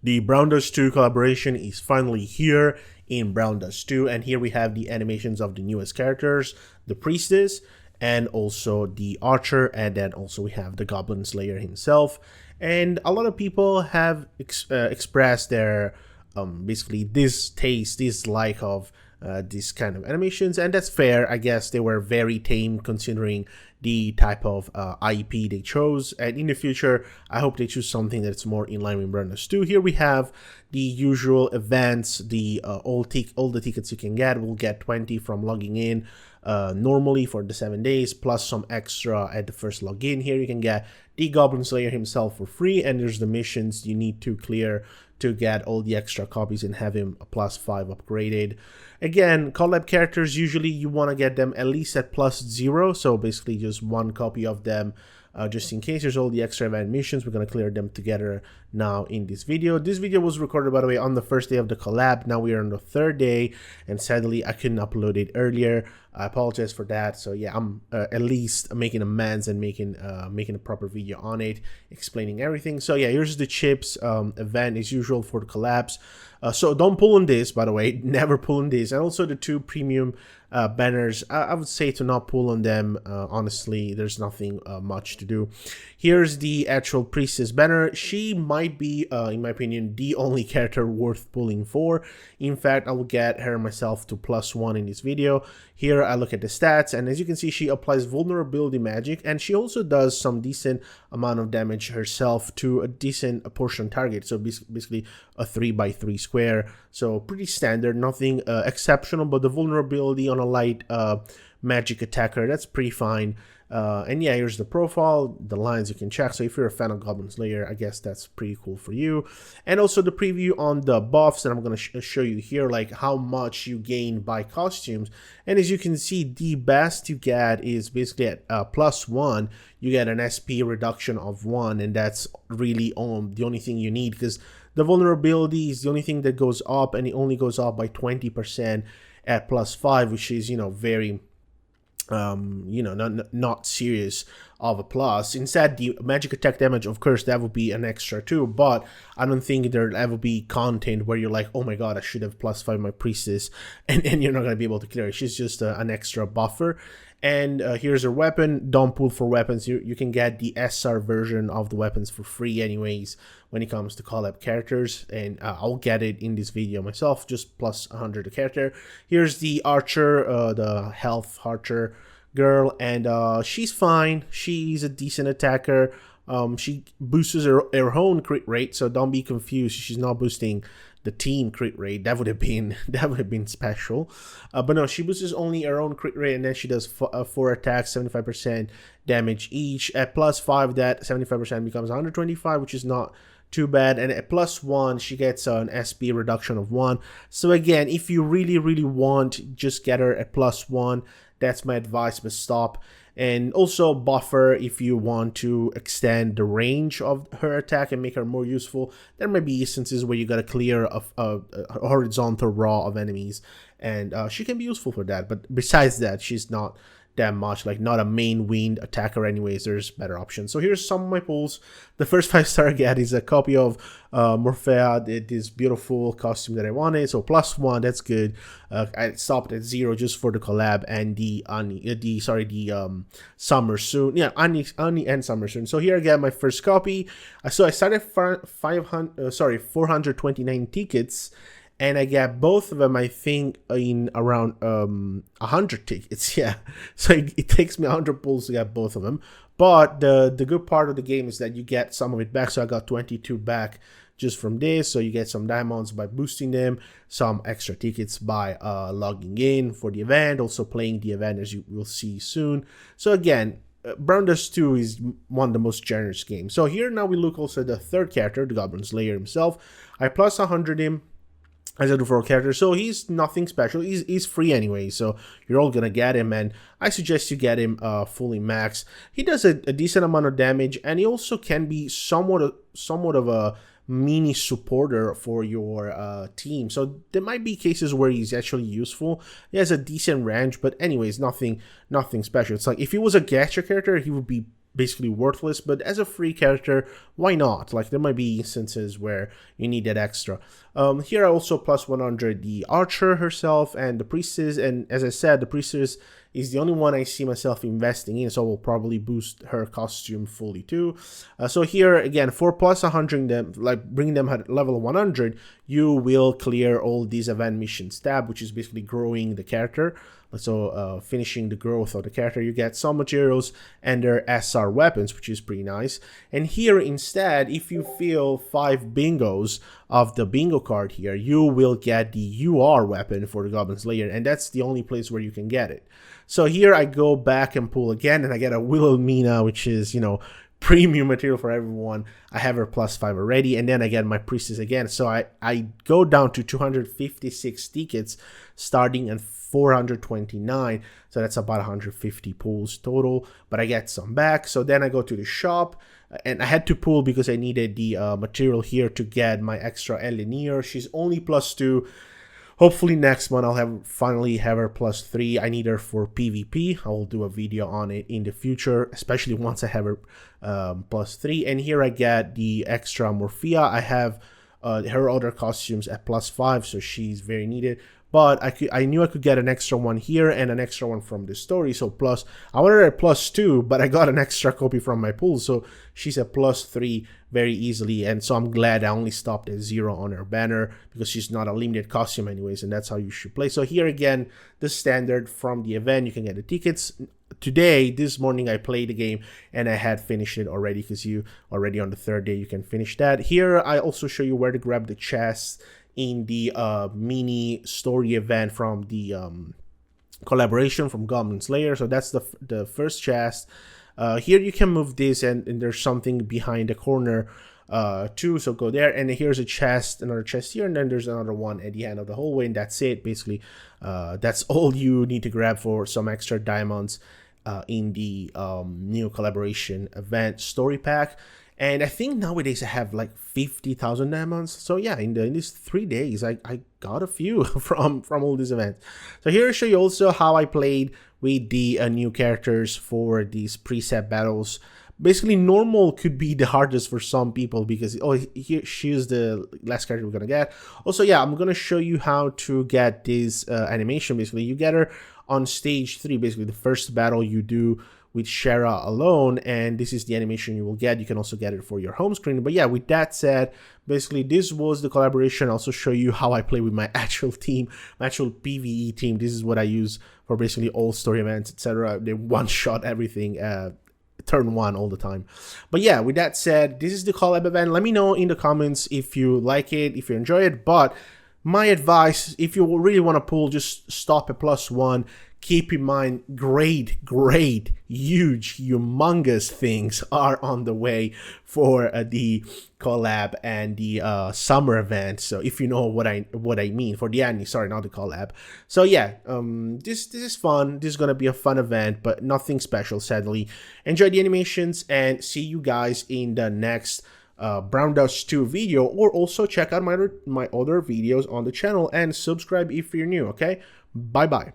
The Brown Dust 2 collaboration is finally here in Brown Dust 2, and here we have the animations of the newest characters, the Priestess, and also the Archer, and then also we have the Goblin Slayer himself. And a lot of people have expressed their basically dislike of these kind of animations, and that's fair. I guess they were very tame considering the type of IP they chose, and in the future I hope they choose something that's more in line with Burn 2. Here we have the usual events, the all the tickets you can get. We'll get 20 from logging in normally for the 7 days, plus some extra at the first login. Here you can get the Goblin Slayer himself for free, and there's the missions you need to clear to get all the extra copies and have him a +5 upgraded. Again, collab characters, usually you want to get them at least at +0, so basically just one copy of them, just in case. There's all the extra event missions. We're going to clear them together now in this video. This video was recorded, by the way, on the first day of the collab. Now we are on the third day, and sadly I couldn't upload it earlier. I apologize for that. So yeah, I'm at least making amends and making a proper video on it, explaining everything. So yeah, here's the chips event as usual for the collabs. So don't pull on this, by the way, never pull on this. And also the two premium banners, I would say to not pull on them. Honestly, there's nothing much to do. Here's the actual Priestess banner. She might be, in my opinion, the only character worth pulling for. In fact, I will get her myself to +1 in this video. Here I look at the stats, and as you can see, she applies vulnerability magic, and she also does some decent amount of damage herself to a decent portion target. So basically a 3x3 square. So pretty standard, nothing exceptional, but the vulnerability on a light magic attacker, that's pretty fine. And yeah, here's the profile, the lines you can check. So if you're a fan of Goblin Slayer, I guess that's pretty cool for you. And also the preview on the buffs, and I'm going to show you here like how much you gain by costumes. And as you can see, the best you get is basically at +1. You get an SP reduction of 1, and that's really the only thing you need, because the vulnerability is the only thing that goes up, and it only goes up by 20% at +5, which is, you know, very not serious of a plus. Instead, the magic attack damage, of course, that would be an extra too, but I don't think there'll ever be content where you're like, oh my god, I should have +5 my Priestess, and you're not going to be able to clear it. She's just an extra buffer. And here's her weapon. Don't pull for weapons. You can get the SR version of the weapons for free anyways when it comes to collab characters, and I'll get it in this video myself, just +100 a character. Here's the Archer, the health Archer girl, and she's fine. She's a decent attacker. She boosts her own crit rate, so don't be confused. She's not boosting the team crit rate. That would have been special, but no, she boosts only her own crit rate, and then she does 4 attacks, 75% damage each. At +5, that 75% becomes 125, which is not too bad. And at +1, she gets an SP reduction of 1. So again, if you really want, just get her at +1. That's my advice, but stop. And also buffer if you want to extend the range of her attack and make her more useful. There might be instances where you gotta clear a horizontal row of enemies, and she can be useful for that. But besides that, she's not that much, like not a main wind attacker anyways. There's better options. So here's some of my pulls. The first 5-star I get is a copy of Morphea, this beautiful costume that I wanted. So +1, that's good. I stopped at 0 just for the collab and the summer soon. Yeah, Ani and summer soon. So here I get my first copy. So I started 429 tickets, and I get both of them, I think, in around 100 tickets. Yeah, so it takes me 100 pulls to get both of them. But the good part of the game is that you get some of it back. So I got 22 back just from this. So you get some diamonds by boosting them, some extra tickets by logging in for the event, also playing the event, as you will see soon. So again, Brown Dust 2 is one of the most generous games. So here now we look also at the third character, the Goblin Slayer himself. I +100 him as a default character, so he's nothing special. He's free anyway, so you're all gonna get him, and I suggest you get him fully maxed. He does a decent amount of damage, and he also can be somewhat of a mini supporter for your team. So there might be cases where he's actually useful. He has a decent range, but anyways, nothing special. It's like if he was a gacha character, he would be basically worthless, but as a free character, why not? Like, there might be instances where you need that extra. Here I also plus 100 the Archer herself and the Priestess, and as I said, the Priestess is the only one I see myself investing in, so I will probably boost her costume fully too. So here again, for plus 100 them, like bringing them at level 100, you will clear all these event missions tab, which is basically growing the character. So finishing the growth of the character, you get some materials and their SR weapons, which is pretty nice. And here instead, if you fill 5 bingos of the bingo card here, you will get the UR weapon for the Goblin Slayer, and that's the only place where you can get it. So here I go back and pull again, and I get a Wilhelmina, which is, you know, premium material for everyone. I have her plus 5 already, and then I get my Priestess again. So I go down to 256 tickets, starting at 429, so that's about 150 pulls total, but I get some back. So then I go to the shop, and I had to pull because I needed the material here to get my extra Elenier. She's only plus 2. Hopefully next month I'll finally have her plus 3. I need her for PvP. I will do a video on it in the future, especially once I have her plus 3. And here I get the extra Morphia. I have her other costumes at plus 5, so she's very needed. But I knew I could get an extra one here and an extra one from the story. So plus, I wanted her at plus 2, but I got an extra copy from my pool. So she's at plus 3 very easily. And so I'm glad I only stopped at 0 on her banner, because she's not a limited costume anyways. And that's how you should play. So here again, the standard from the event, you can get the tickets. Today, this morning, I played the game and I had finished it already, because you already on the 3rd day, you can finish that. Here, I also show you where to grab the chests in the mini story event from the collaboration from Goblin Slayer. So that's the first chest. Here you can move this, and there's something behind the corner too, so go there, and here's a chest, another chest here, and then there's another one at the end of the hallway, and that's it. Basically, that's all you need to grab for some extra diamonds in the new collaboration event story pack. And I think nowadays I have like 50,000 diamonds. So yeah, in these 3 days, I got a few from all these events. So here I show you also how I played with the new characters for these preset battles. Basically, normal could be the hardest for some people, because she's the last character we're gonna get. Also, yeah, I'm gonna show you how to get this animation. Basically, you get her on stage 3. Basically, the first battle you do with Shara alone, and this is the animation you will get. You can also get it for your home screen. But yeah, with that said, basically this was the collaboration. I'll also show you how I play with my actual team, my actual PvE team. This is what I use for basically all story events, etc. They one-shot everything turn 1 all the time. But yeah, with that said, this is the collab event. Let me know in the comments if you like it, if you enjoy it. But my advice, if you really want to pull, just stop at plus 1. Keep in mind, great, huge, humongous things are on the way for the collab and the summer event. So if you know what I mean, for the anime, sorry, not the collab. So yeah, this is fun. This is gonna be a fun event, but nothing special, sadly. Enjoy the animations, and see you guys in the next Brown Dust 2 video, or also check out my other videos on the channel and subscribe if you're new. Okay, bye bye.